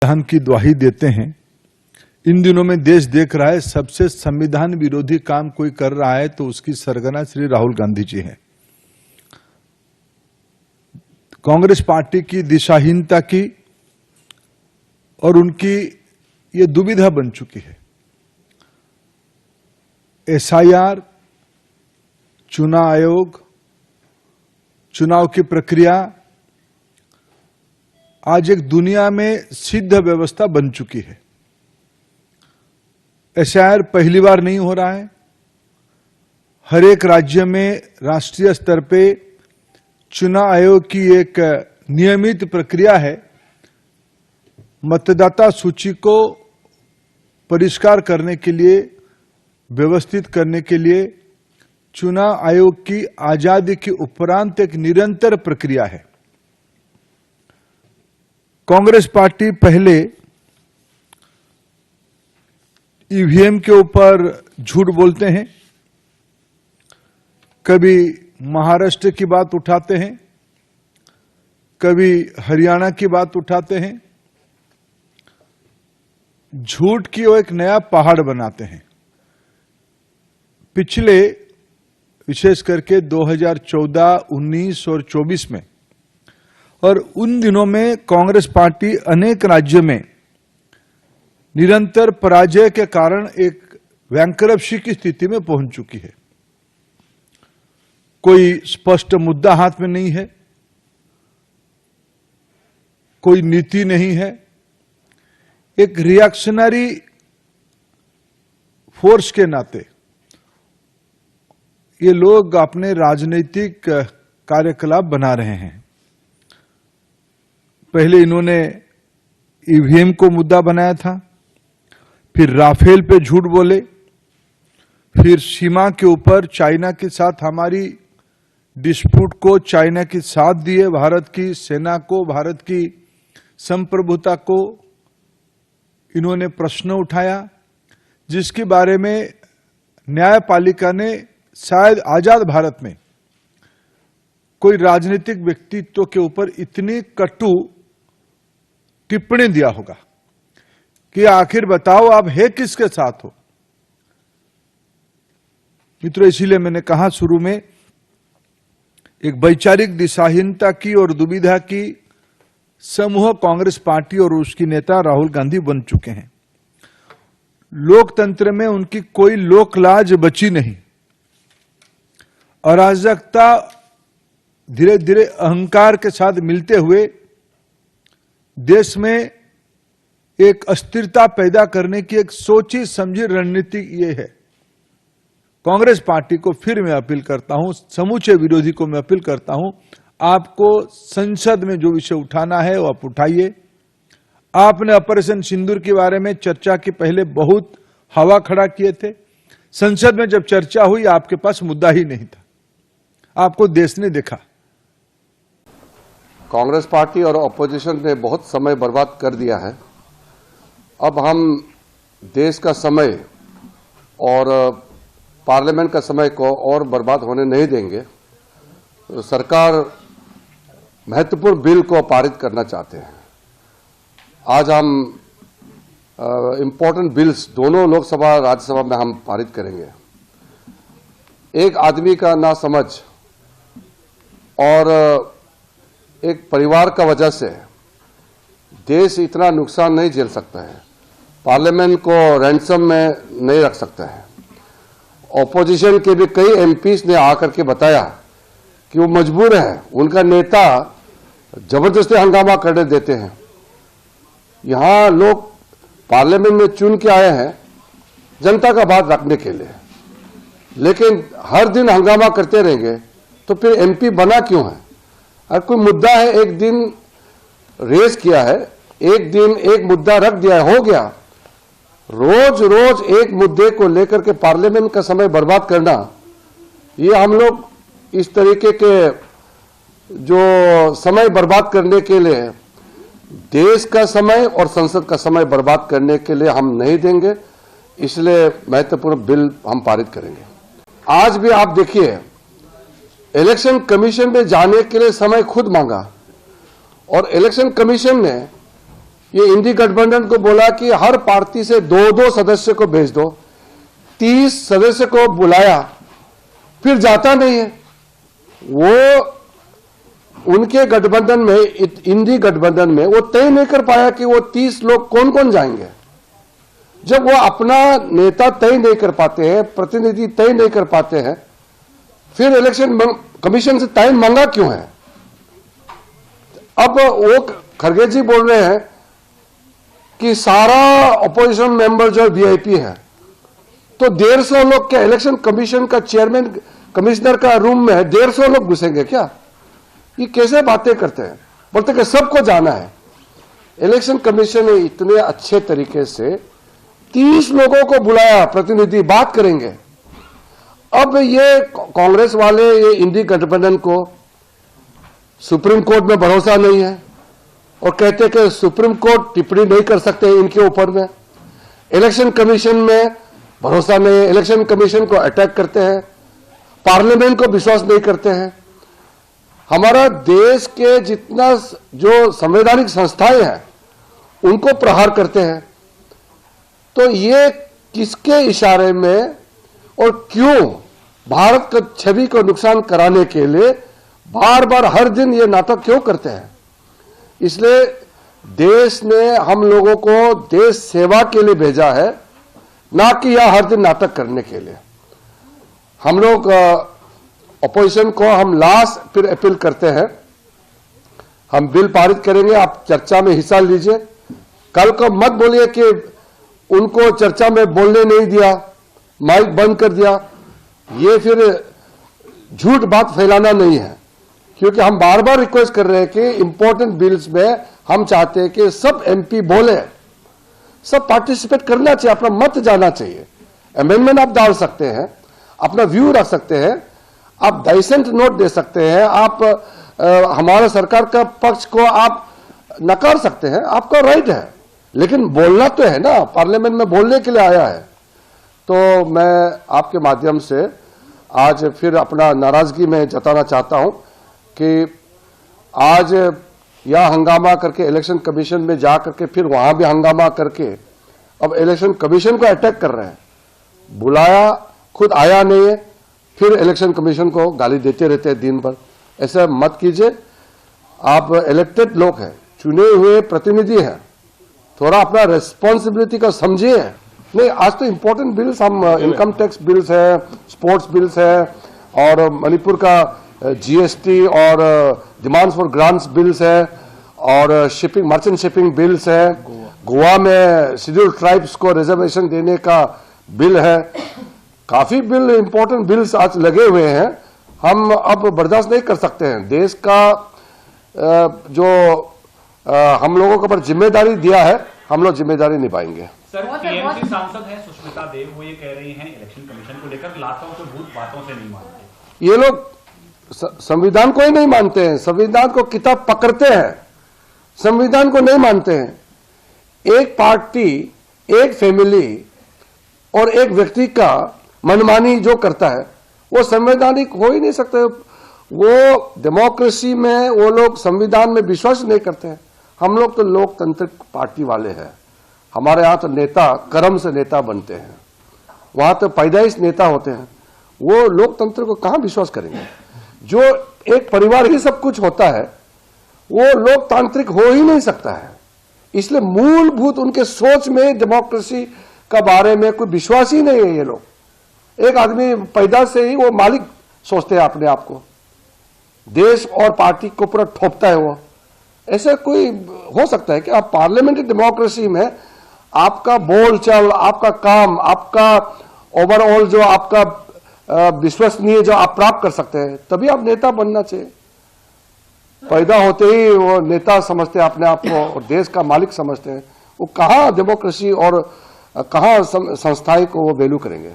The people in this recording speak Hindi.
संविधान की द्वाही देते हैं। इन दिनों में देश देख रहा है सबसे संविधान विरोधी काम कोई कर रहा है तो उसकी सरगना श्री राहुल गांधी जी हैं। कांग्रेस पार्टी की दिशाहीनता की और उनकी ये दुविधा बन चुकी है। एसआईआर, चुनाव आयोग, चुनाव की प्रक्रिया आज एक दुनिया में सिद्ध व्यवस्था बन चुकी है। एसआईआर पहली बार नहीं हो रहा है। हर एक राज्य में राष्ट्रीय स्तर पे चुनाव आयोग की एक नियमित प्रक्रिया है। मतदाता सूची को परिष्कार करने के लिए, व्यवस्थित करने के लिए चुनाव आयोग की आजादी के उपरांत एक निरंतर प्रक्रिया है। कांग्रेस पार्टी पहले ईवीएम के ऊपर झूठ बोलते हैं, कभी महाराष्ट्र की बात उठाते हैं, कभी हरियाणा की बात उठाते हैं। झूठ की वो एक नया पहाड़ बनाते हैं। पिछले विशेष करके 2014, 19 और 24 में और उन दिनों में कांग्रेस पार्टी अनेक राज्यों में निरंतर पराजय के कारण एक बैंकरप्सी की स्थिति में पहुंच चुकी है। कोई स्पष्ट मुद्दा हाथ में नहीं है, कोई नीति नहीं है। एक रिएक्शनरी फोर्स के नाते ये लोग अपने राजनीतिक कार्यकलाप बना रहे हैं। पहले इन्होंने ईवीएम को मुद्दा बनाया था, फिर राफेल पे झूठ बोले, फिर सीमा के ऊपर चाइना के साथ हमारी डिस्प्यूट को चाइना के साथ दिए, भारत की सेना को, भारत की संप्रभुता को इन्होंने प्रश्न उठाया, जिसके बारे में न्यायपालिका ने शायद आजाद भारत में कोई राजनीतिक व्यक्तित्व के ऊपर इतनी कटु टिप्पणी दिया होगा कि आखिर बताओ आप है किसके साथ हो। मित्रों, इसीलिए मैंने कहा शुरू में एक वैचारिक दिशाहीनता की और दुविधा की समूह कांग्रेस पार्टी और उसकी नेता राहुल गांधी बन चुके हैं। लोकतंत्र में उनकी कोई लोकलाज बची नहीं। अराजकता धीरे धीरे अहंकार के साथ मिलते हुए देश में एक अस्थिरता पैदा करने की एक सोची समझी रणनीति ये है। कांग्रेस पार्टी को फिर मैं अपील करता हूं, समूचे विरोधी को मैं अपील करता हूं, आपको संसद में जो विषय उठाना है वो आप उठाइए। आपने ऑपरेशन सिंदूर के बारे में चर्चा के पहले बहुत हवा खड़ा किए थे। संसद में जब चर्चा हुई आपके पास मुद्दा ही नहीं था, आपको देश ने देखा। कांग्रेस पार्टी और ऑपोजिशन ने बहुत समय बर्बाद कर दिया है। अब हम देश का समय और पार्लियामेंट का समय को और बर्बाद होने नहीं देंगे। तो सरकार महत्वपूर्ण बिल को पारित करना चाहते हैं। आज हम इम्पोर्टेंट बिल्स दोनों लोकसभा राज्यसभा में हम पारित करेंगे। एक आदमी का नासमझ और एक परिवार का वजह से देश इतना नुकसान नहीं झेल सकता है। पार्लियामेंट को रैंसम में नहीं रख सकता है। ऑपोजिशन के भी कई एमपीज ने आकर के बताया कि वो मजबूर है, उनका नेता जबरदस्ती हंगामा करने देते हैं। यहां लोग पार्लियामेंट में चुन के आए हैं जनता का बात रखने के लिए, लेकिन हर दिन हंगामा करते रहेंगे तो फिर एमपी बना क्यों है? अगर कोई मुद्दा है, एक दिन रेज किया है, एक दिन एक मुद्दा रख दिया है, हो गया। रोज रोज एक मुद्दे को लेकर के पार्लियामेंट का समय बर्बाद करना, ये हम लोग इस तरीके के जो समय बर्बाद करने के लिए, देश का समय और संसद का समय बर्बाद करने के लिए हम नहीं देंगे। इसलिए महत्वपूर्ण बिल हम पारित करेंगे। आज भी आप देखिए, इलेक्शन कमीशन में जाने के लिए समय खुद मांगा और इलेक्शन कमीशन ने ये इंडी गठबंधन को बोला कि हर पार्टी से 2-2 सदस्य को भेज दो, 30 सदस्य को बुलाया, फिर जाता नहीं है। वो उनके गठबंधन में, इंडी गठबंधन में वो तय नहीं कर पाया कि वो 30 लोग कौन कौन जाएंगे। जब वो अपना नेता तय नहीं कर पाते हैं, प्रतिनिधि तय नहीं कर पाते हैं, फिर इलेक्शन कमीशन से टाइम मांगा क्यों है? अब वो खरगे जी बोल रहे हैं कि सारा अपोजिशन मेंबर जो वीआईपी है, तो 150 लोग क्या इलेक्शन कमीशन का चेयरमैन कमिश्नर का रूम में 150 लोग घुसेंगे क्या? ये कैसे बातें करते हैं? बोलते कि सबको जाना है। इलेक्शन कमीशन ने इतने अच्छे तरीके से 30 लोगों को बुलाया, प्रतिनिधि बात करेंगे। अब ये कांग्रेस वाले, ये इंडी गठबंधन को सुप्रीम कोर्ट में भरोसा नहीं है और कहते हैं कि सुप्रीम कोर्ट टिप्पणी नहीं कर सकते इनके ऊपर में। इलेक्शन कमीशन में भरोसा नहीं है, इलेक्शन कमीशन को अटैक करते हैं, पार्लियामेंट को विश्वास नहीं करते हैं। हमारा देश के जितना जो संवैधानिक संस्थाएं हैं उनको प्रहार करते हैं। तो ये किसके इशारे में और क्यों भारत की छवि को नुकसान कराने के लिए बार बार हर दिन ये नाटक क्यों करते हैं? इसलिए देश ने हम लोगों को देश सेवा के लिए भेजा है, ना कि यह हर दिन नाटक करने के लिए। हम लोग अपोजिशन को हम लास्ट फिर अपील करते हैं, हम बिल पारित करेंगे, आप चर्चा में हिस्सा लीजिए। कल को मत बोलिए कि उनको चर्चा में बोलने नहीं दिया, माइक बंद कर दिया। ये फिर झूठ बात फैलाना नहीं है, क्योंकि हम बार बार रिक्वेस्ट कर रहे हैं कि इंपॉर्टेंट बिल्स में हम चाहते हैं कि सब एमपी बोले, सब पार्टिसिपेट करना चाहिए, अपना मत जाना चाहिए। अमेंडमेंट आप डाल सकते हैं, अपना व्यू रख सकते हैं, आप डाइसेंट नोट दे सकते हैं, आप हमारे सरकार का पक्ष को आप नकार सकते हैं, आपका राइट है। लेकिन बोलना तो है ना, पार्लियामेंट में बोलने के लिए आया है। तो मैं आपके माध्यम से आज फिर अपना नाराजगी में जताना चाहता हूं कि आज यह हंगामा करके इलेक्शन कमीशन में जा करके फिर वहां भी हंगामा करके अब इलेक्शन कमीशन को अटैक कर रहे हैं। बुलाया, खुद आया नहीं है, फिर इलेक्शन कमीशन को गाली देते रहते हैं दिन भर। ऐसा मत कीजिए। आप इलेक्टेड लोग हैं, चुने हुए प्रतिनिधि हैं, थोड़ा अपना रेस्पॉन्सिबिलिटी का समझिए। नहीं, आज तो इंपॉर्टेंट बिल्स, हम इनकम टैक्स बिल्स है, स्पोर्ट्स बिल्स है, और मणिपुर का जीएसटी और डिमांड्स फॉर ग्रांट्स बिल्स है, और शिपिंग, मर्चेंट शिपिंग बिल्स है, गोवा में शेड्यूल्ड ट्राइब्स को रिजर्वेशन देने का बिल है। काफी बिल, इंपॉर्टेंट बिल्स आज लगे हुए हैं। हम अब बर्दाश्त नहीं कर सकते हैं। देश का जो हम लोगों के ऊपर जिम्मेदारी दिया है, हम लोग जिम्मेदारी निभाएंगे। सर, टीएमसी सांसद है सुष्मिता देव, वो ये कह रही हैं इलेक्शन कमीशन को लेकर लातों के भूत बातों से नहीं मानते। ये लोग संविधान को ही नहीं मानते हैं, संविधान को किताब पकड़ते हैं, संविधान को नहीं मानते हैं। एक पार्टी, एक फैमिली और एक व्यक्ति का मनमानी जो करता है वो संवैधानिक हो ही नहीं सकते। वो डेमोक्रेसी में वो लोग संविधान में विश्वास नहीं करते हैं। हम लोग तो लोकतांत्रिक पार्टी वाले हैं। हमारे यहाँ तो नेता कर्म से नेता बनते हैं, वहां तो पैदाइश नेता होते हैं। वो लोकतंत्र को कहां विश्वास करेंगे? जो एक परिवार ही सब कुछ होता है वो लोकतांत्रिक हो ही नहीं सकता है। इसलिए मूलभूत उनके सोच में डेमोक्रेसी का बारे में कोई विश्वास ही नहीं है। ये लोग, एक आदमी पैदा से ही वो मालिक सोचते हैं अपने आप को, देश और पार्टी को पूरा ठोपता है वो। ऐसा कोई हो सकता है कि आप पार्लियामेंट्री डेमोक्रेसी में आपका बोलचाल, आपका काम, आपका ओवरऑल जो आपका विश्वसनीय जो आप प्राप्त कर सकते हैं, तभी आप नेता बनना चाहिए। पैदा होते ही वो नेता समझते हैं अपने आप को और देश का मालिक समझते हैं। वो कहाँ डेमोक्रेसी और कहाँ संस्थाएं को वो वैल्यू करेंगे?